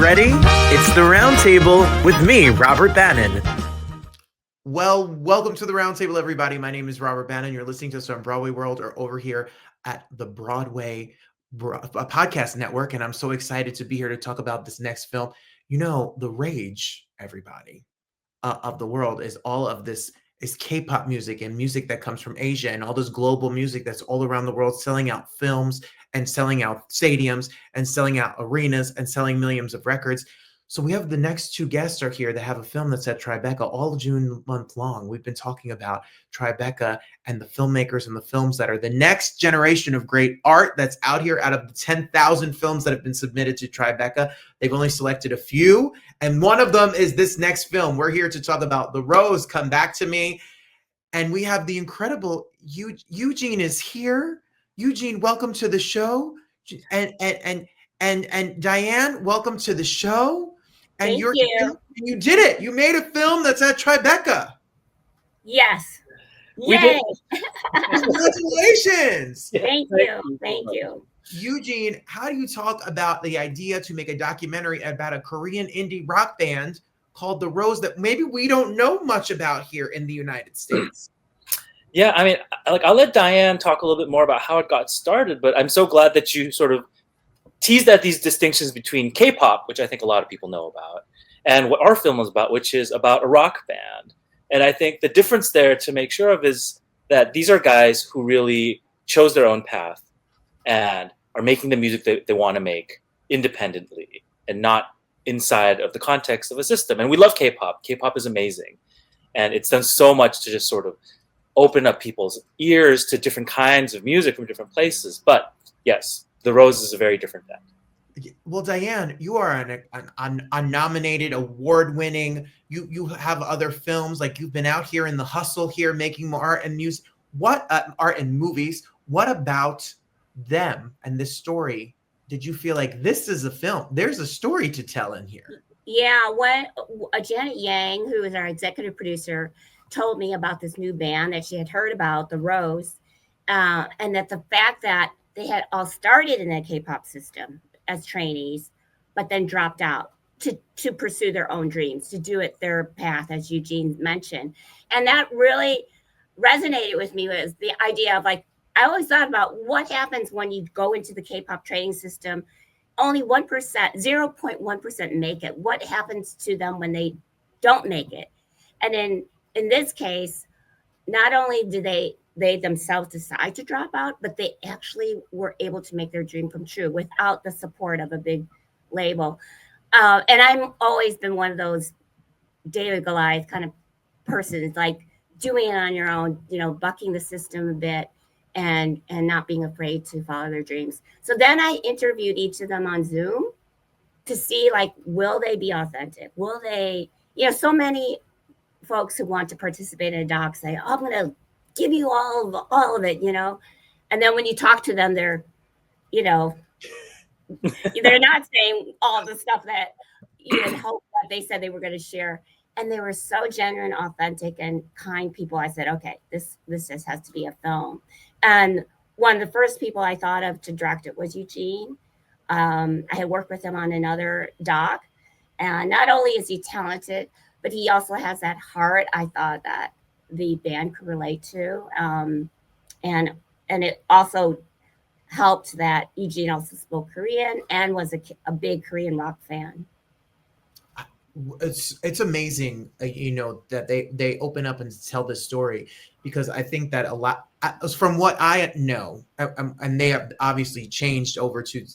ready? It's the Roundtable with me, Robert Bannon. Well, welcome to the Roundtable, everybody. My name is Robert Bannon. You're listening to us on Broadway World or over here at the Broadway Podcast Network, and I'm so excited to be here to talk about this next film. You know, the rage, everybody, of the world is all of this is K-pop music and music that comes from Asia and all this global music that's all around the world, selling out films and selling out stadiums and selling out arenas and selling millions of records. So we have the next two guests are here that have a film that's at Tribeca all June month long. We've been talking about Tribeca and the filmmakers and the films that are the next generation of great art that's out here. Out of the 10,000 films that have been submitted to Tribeca, they've only selected a few. And one of them is this next film. We're here to talk about The Rose, Come Back to Me. And we have the incredible Eugene is here. Eugene, welcome to the show. And Diane, welcome to the show. And Thank you. You did it. You made a film that's at Tribeca. Yes. Yay. Congratulations. Thank you. Thank you. Eugene, how do you talk about the idea to make a documentary about a Korean indie rock band called The Rose that maybe we don't know much about here in the United States? Yeah, I mean, I'll let Diane talk a little bit more about how it got started, but I'm so glad that you sort of teased at these distinctions between K-pop, which I think a lot of people know about, and what our film is about, which is about a rock band. And I think the difference there to make sure of is that these are guys who really chose their own path and are making the music that they want to make independently and not inside of the context of a system. And we love K-pop. K-pop is amazing. And it's done so much to just sort of open up people's ears to different kinds of music from different places. But yes, The Rose is a very different band. Well, Diane, you are a nominated, award-winning. You have other films, like you've been out here in the hustle here, making more art and music. What art and movies? What about them and this story? Did you feel like this is a film? There's a story to tell in here. Yeah, when Jaehyeong, who is our executive producer, told me about this new band that she had heard about, The Rose, and that the fact that they had all started in the K-pop system as trainees, but then dropped out to pursue their own dreams, to do it their path, as Eugene mentioned. And that really resonated with me, was the idea of, like, I always thought about what happens when you go into the K-pop training system. Only 1%, 0.1% make it. What happens to them when they don't make it? And in this case, not only do they themselves decide to drop out, but they actually were able to make their dream come true without the support of a big label. And I've always been one of those David Goliath kind of persons, like doing it on your own, bucking the system a bit and not being afraid to follow their dreams. So then I interviewed each of them on Zoom to see, like, will they be authentic? Will they, so many folks who want to participate in a doc say, oh, I'm going to give you all of it, and then when you talk to them, they're not saying all the stuff that you had hoped that they said they were going to share. And they were so genuine, authentic, and kind people. I said, okay, this just has to be a film. And one of the first people I thought of to direct it was Eugene. I had worked with him on another doc, and not only is he talented, but he also has that heart I thought that the band could relate to. And it also helped that Eugene also spoke Korean and was a big Korean rock fan. It's amazing, that they open up and tell this story, because I think that a lot, from what I know, and they have obviously changed over to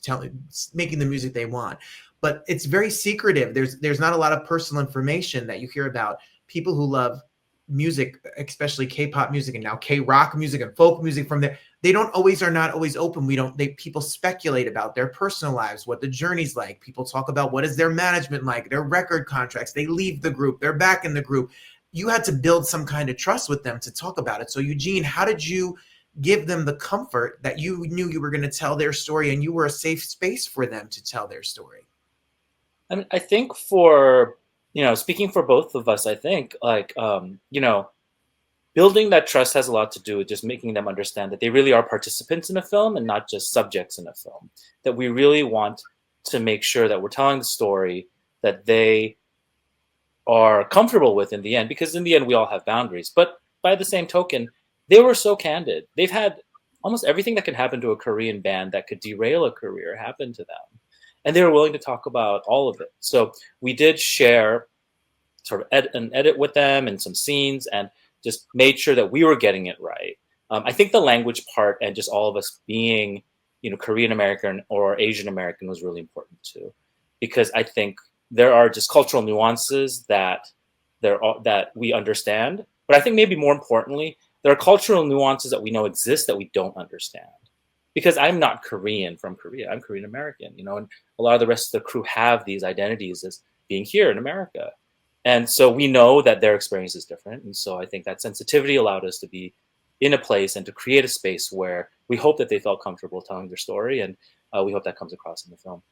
making the music they want, but it's very secretive. There's not a lot of personal information that you hear about people who love music, especially K-pop music and now K-rock music and folk music from there. They are not always open. People speculate about their personal lives, what the journey's like. People talk about what is their management like, their record contracts. They leave the group, they're back in the group. You had to build some kind of trust with them to talk about it. So Eugene, how did you give them the comfort that you knew you were going to tell their story and you were a safe space for them to tell their story? I mean, I think for, speaking for both of us, I think building that trust has a lot to do with just making them understand that they really are participants in a film and not just subjects in a film, that we really want to make sure that we're telling the story that they are comfortable with in the end, because in the end we all have boundaries. But by the same token, they were so candid. They've had almost everything that can happen to a Korean band that could derail a career happen to them, and they were willing to talk about all of it. So we did share sort of an edit with them and some scenes, and just made sure that we were getting it right. I think the language part and just all of us being, Korean American or Asian American was really important too, because I think there are just cultural nuances that we understand, but I think maybe more importantly, there are cultural nuances that we know exist that we don't understand. Because I'm not Korean from Korea, I'm Korean American, and a lot of the rest of the crew have these identities as being here in America. And so we know that their experience is different. And so I think that sensitivity allowed us to be in a place and to create a space where we hope that they felt comfortable telling their story. And we hope that comes across in the film.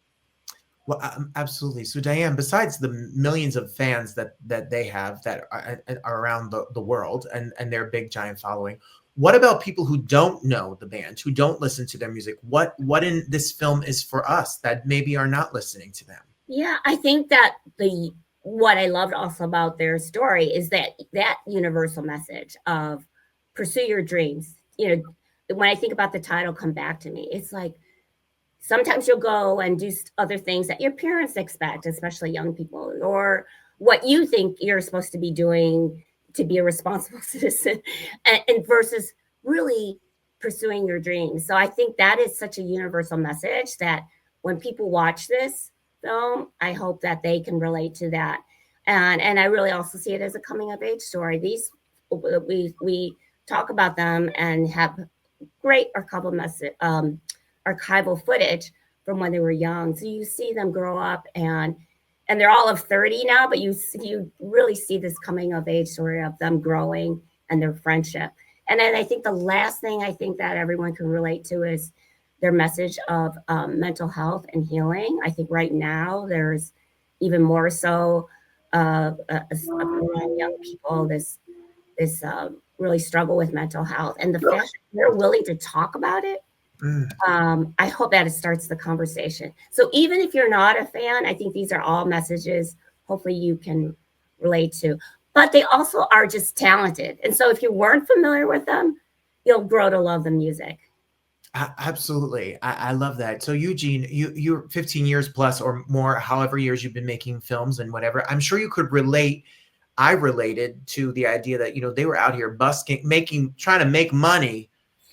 Well, absolutely. So Jaehyeong, besides the millions of fans that they have that are around the world and their big giant following, what about people who don't know the band, who don't listen to their music? What in this film is for us that maybe are not listening to them? Yeah, I think that what I loved also about their story is that universal message of pursue your dreams. When I think about the title, Come Back to Me, it's like sometimes you'll go and do other things that your parents expect, especially young people, or what you think you're supposed to be doing to be a responsible citizen, and versus really pursuing your dreams. So I think that is such a universal message that when people watch this film, I hope that they can relate to that. And I really also see it as a coming of age story. We talk about them and have great archival footage from when they were young. So you see them grow up and they're all of 30 now, but you really see this coming of age story of them growing and their friendship. And then I think the last thing I think that everyone can relate to is their message of mental health and healing. I think right now there's even more so around young people, this really struggle with mental health, and the fact that they're willing to talk about it. I hope that it starts the conversation. So even if you're not a fan, I think these are all messages hopefully you can relate to. But they also are just talented. And so if you weren't familiar with them, you'll grow to love the music. Absolutely. I love that. So Eugene, you're 15 years plus or more, however years you've been making films and whatever. I'm sure you could relate. I related to the idea that, they were out here busking, trying to make money,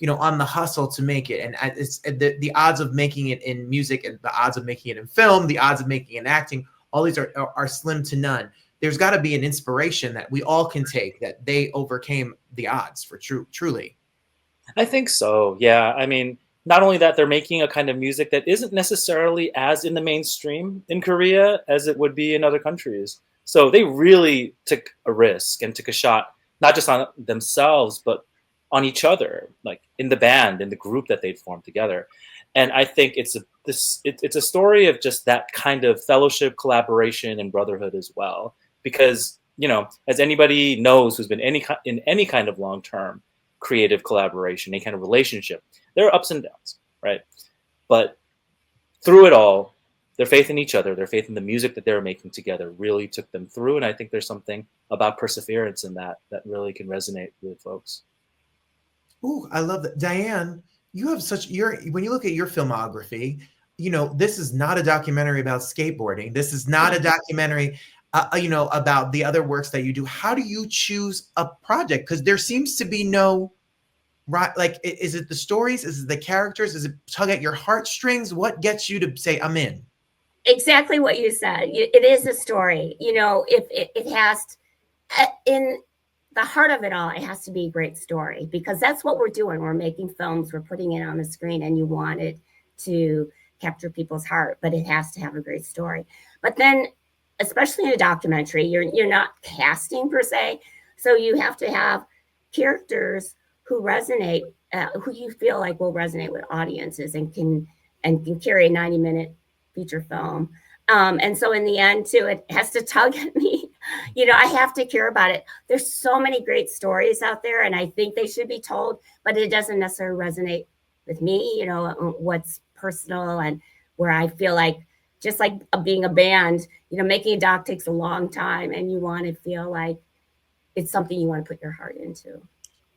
on the hustle to make it. And it's the odds of making it in music and the odds of making it in film, the odds of making it in acting, all these are slim to none. There's got to be an inspiration that we all can take, that they overcame the odds for truly. I think so. Yeah. I mean, not only that, they're making a kind of music that isn't necessarily as in the mainstream in Korea as it would be in other countries. So they really took a risk and took a shot, not just on themselves, but on each other, like in the band, in the group that they'd formed together. And I think it's a story of just that kind of fellowship, collaboration, and brotherhood as well. Because, as anybody knows who's been in any kind of long-term creative collaboration, any kind of relationship, there are ups and downs, right? But through it all, their faith in each other, their faith in the music that they were making together really took them through. And I think there's something about perseverance in that really can resonate with folks. Ooh, I love that. Diane, you have when you look at your filmography, this is not a documentary about skateboarding. This is not a documentary, about the other works that you do. How do you choose a project? Because there seems to be no, right? Like, is it the stories? Is it the characters? Is it tug at your heartstrings? What gets you to say, I'm in? Exactly what you said. It is a story. If it has in the heart of it all, it has to be a great story, because that's what we're doing. We're making films, we're putting it on the screen, and you want it to capture people's heart, but it has to have a great story. But then, especially in a documentary, you're not casting per se, so you have to have characters who resonate, who you feel like will resonate with audiences and can carry a 90-minute feature film. And so in the end too, it has to tug at me. I have to care about it. There's so many great stories out there, and I think they should be told, but it doesn't necessarily resonate with me, what's personal and where I feel like just like being a band, making a doc takes a long time, and you want to feel like it's something you want to put your heart into.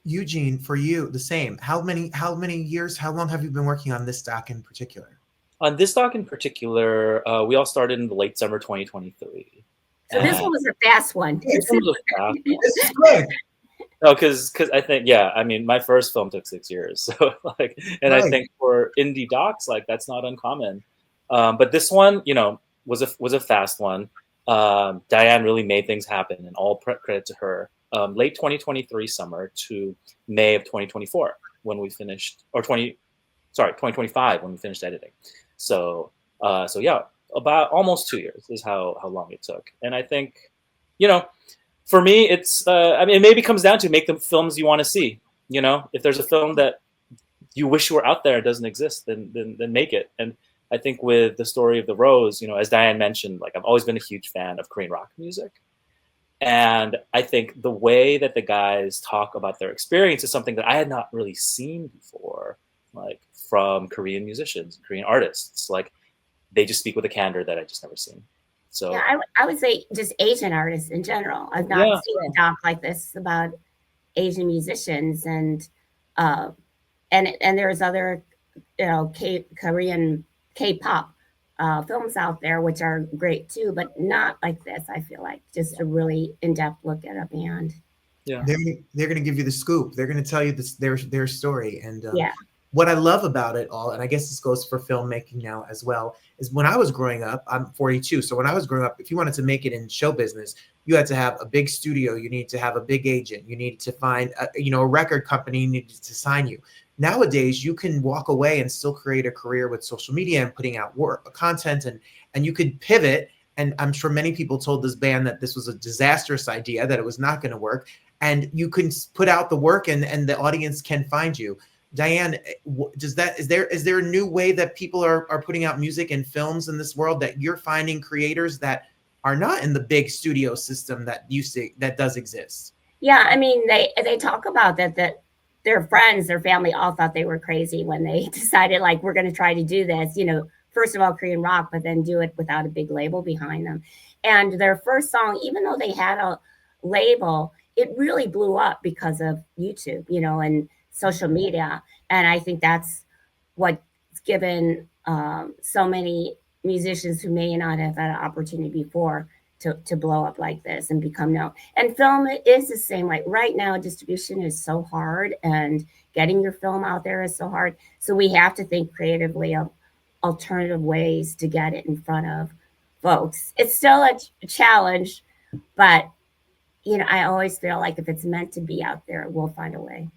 Eugene, for you, the same. How many years, how long have you been working on this doc in particular? On this doc in particular, we all started in the late summer 2023. So this one was a fast one. This one was a fast one. This is good. No, because I think, yeah, I mean, my first film took 6 years, so like, and I think for indie docs, like that's not uncommon. But this one, was a fast one. Diane really made things happen, and all credit to her. Late 2023 summer to May of 2024 when we finished, 2025 when we finished editing. So yeah, about almost 2 years is how long it took. And I think, for me, it's, I mean, it maybe comes down to make the films you want to see. If there's a film that you wish were out there, it doesn't exist, then make it. And I think with the story of The Rose, as Diane mentioned, like I've always been a huge fan of Korean rock music. And I think the way that the guys talk about their experience is something that I had not really seen before, like from Korean musicians, Korean artists. Like they just speak with a candor that I just never seen. So yeah, I would say just Asian artists in general. I've not seen a doc like this about Asian musicians, and there's other Korean K-pop films out there which are great too, but not like this. I feel like just a really in-depth look at a band. Yeah, they're going to give you the scoop. They're going to tell you their story. And yeah. What I love about it all, and I guess this goes for filmmaking now as well, is when I was growing up, I'm 42. So when I was growing up, if you wanted to make it in show business, you had to have a big studio. You need to have a big agent. You need to find, a record company needed to sign you. Nowadays, you can walk away and still create a career with social media and putting out content, and you could pivot. And I'm sure many people told this band that this was a disastrous idea, that it was not going to work. And you can put out the work, and the audience can find you. Diane, is there a new way that people are putting out music and films in this world, that you're finding creators that are not in the big studio system that you see that does exist? Yeah, I mean, they talk about that their friends, their family all thought they were crazy when they decided, like, we're going to try to do this, first of all, Korean rock, but then do it without a big label behind them. And their first song, even though they had a label, it really blew up because of YouTube, and social media. And I think that's what's given so many musicians who may not have had an opportunity before to blow up like this and become known. And film is the same way. Right now, distribution is so hard, and getting your film out there is so hard. So we have to think creatively of alternative ways to get it in front of folks. It's still a challenge, but I always feel like if it's meant to be out there, we'll find a way.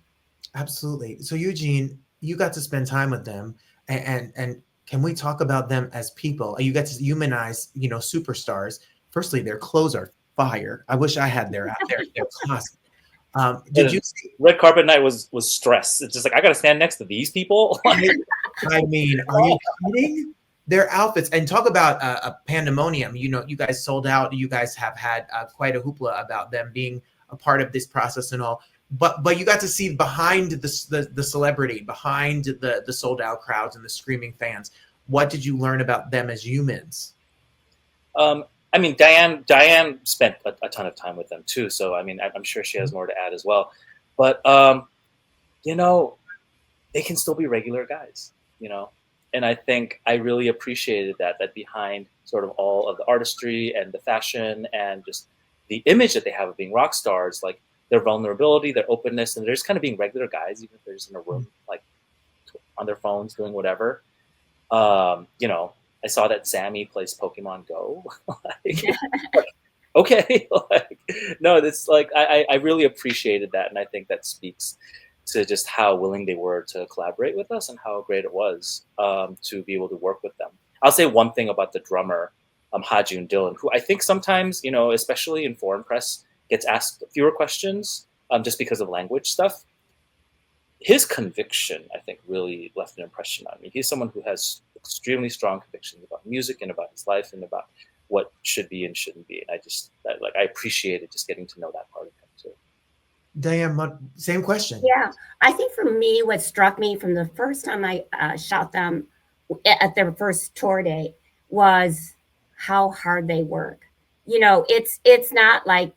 Absolutely. So Eugene, you got to spend time with them, and can we talk about them as people? You got to humanize, superstars. Firstly, their clothes are fire. I wish I had their costume. Did you see Red Carpet Night was stress. It's just like, I got to stand next to these people. I mean, are you kidding? Their outfits, and talk about a pandemonium. You guys sold out. You guys have had quite a hoopla about them being a part of this process and all. But you got to see behind the celebrity, behind the sold out crowds and the screaming fans. What did you learn about them as humans? I mean, Diane spent a ton of time with them too. So, I mean, I'm sure she has more to add as well. But, they can still be regular guys, And I think I really appreciated that behind sort of all of the artistry and the fashion and just the image that they have of being rock stars, like their vulnerability, their openness, and they're just kind of being regular guys, even if they're just in a room, like on their phones doing whatever. I saw that Sammy plays Pokemon Go. Okay. No, it's like, I really appreciated that. And I think that speaks to just how willing they were to collaborate with us and how great it was to be able to work with them. I'll say one thing about the drummer, Hajoon Dylan, who I think sometimes, especially in foreign press, gets asked fewer questions just because of language stuff. His conviction, I think, really left an impression on me. He's someone who has extremely strong convictions about music and about his life and about what should be and shouldn't be. And I appreciated just getting to know that part of him too. Diane, same question. Yeah, I think for me, what struck me from the first time I shot them at their first tour day was how hard they work. It's not like,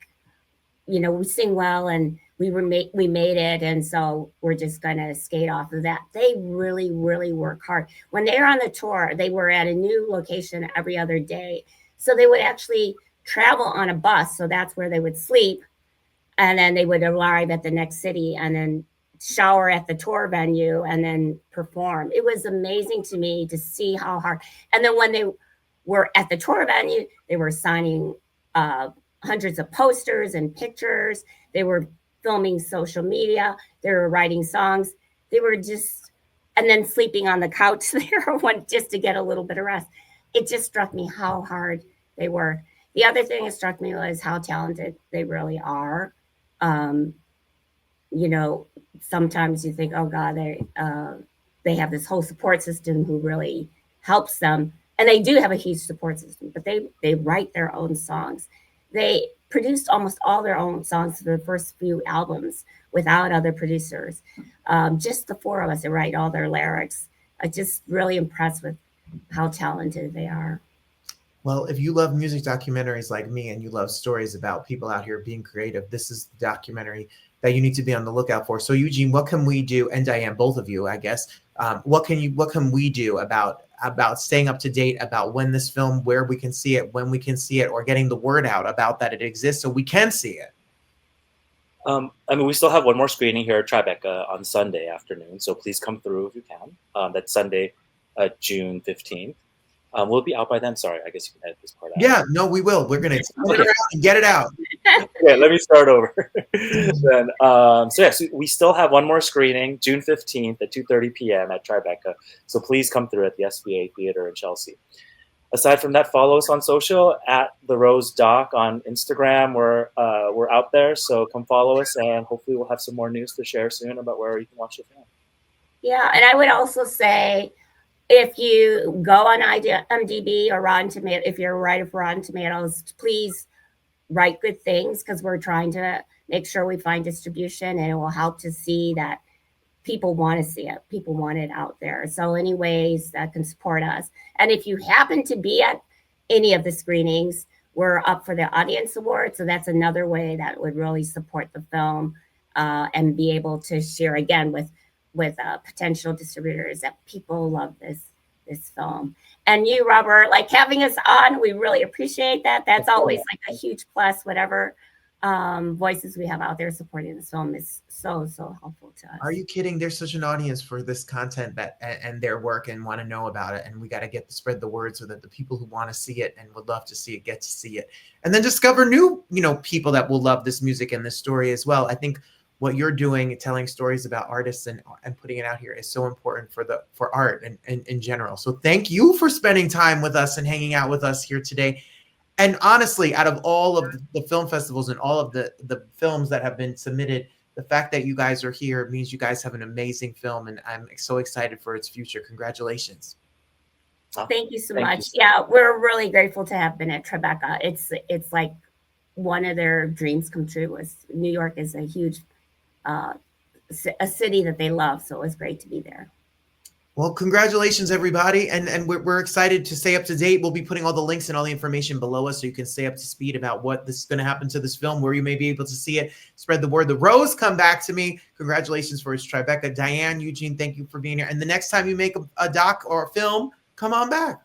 we sing well and we made it, and so we're just gonna skate off of that. They really, really work hard. When they were on the tour, they were at a new location every other day. So they would actually travel on a bus. So that's where they would sleep. And then they would arrive at the next city and then shower at the tour venue and then perform. It was amazing to me to see how hard. And then when they were at the tour venue, they were signing hundreds of posters and pictures. They were filming social media. They were writing songs. They were just, and then sleeping on the couch there just to get a little bit of rest. It just struck me how hard they were. The other thing that struck me was how talented they really are. Sometimes you think, oh God, they have this whole support system who really helps them. And they do have a huge support system, but they write their own songs. They produced almost all their own songs for the first few albums without other producers. Just the four of us that write all their lyrics. I'm just really impressed with how talented they are. Well, if you love music documentaries like me and you love stories about people out here being creative, this is the documentary that you need to be on the lookout for. So Eugene, what can we do? And Diane, both of you, I guess, what can we do about staying up to date about when this film, where we can see it, when we can see it, or getting the word out about that it exists so we can see it? We still have one more screening here at Tribeca on Sunday afternoon, so please come through if you can. That's Sunday, June 15th. Will it be out by then? Sorry, I guess you can edit this part out. Yeah, no, we will. We're going to split it around and get it out. Okay, let me start over. Then, so we still have one more screening, June 15th at 2:30 p.m. at Tribeca. So please come through at the SBA Theater in Chelsea. Aside from that, follow us on social at The Rose Doc on Instagram. We're out there, so come follow us, and hopefully we'll have some more news to share soon about where you can watch the film. Yeah, and I would also say, if you go on IMDb or Rotten Tomatoes, if you're a writer for Rotten Tomatoes, please write good things, because we're trying to make sure we find distribution, and it will help to see that people want to see it. People want it out there. So any ways that can support us. And if you happen to be at any of the screenings, we're up for the Audience Award. So that's another way that would really support the film and be able to share again with potential distributors that people love this film. And you, Robert, like having us on, we really appreciate that. That's always like a huge plus. Whatever voices we have out there supporting this film is so helpful to us. Are you kidding? There's such an audience for this content and their work and want to know about it. And we got to spread the word so that the people who want to see it and would love to see it get to see it. And then discover new, people that will love this music and this story as well. I think what you're doing, telling stories about artists and putting it out here, is so important for art and in general. So thank you for spending time with us and hanging out with us here today. And honestly, out of all of the film festivals and all of the films that have been submitted, the fact that you guys are here means you guys have an amazing film, and I'm so excited for its future. Congratulations. Thank you so much. Yeah, we're really grateful to have been at Tribeca. It's like one of their dreams come true. New York is a huge a city that they love, so it was great to be there. Well, congratulations, everybody. And we're excited to stay up to date. We'll be putting all the links and all the information below us so you can stay up to speed about what is going to happen to this film, where you may be able to see it. Spread the word. The Rose, come back to me. Congratulations for its Tribeca. Diane, Eugene, thank you for being here. And the next time you make a doc or a film, come on back.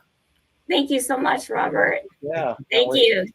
Thank you so much, Robert. Yeah. Thank you.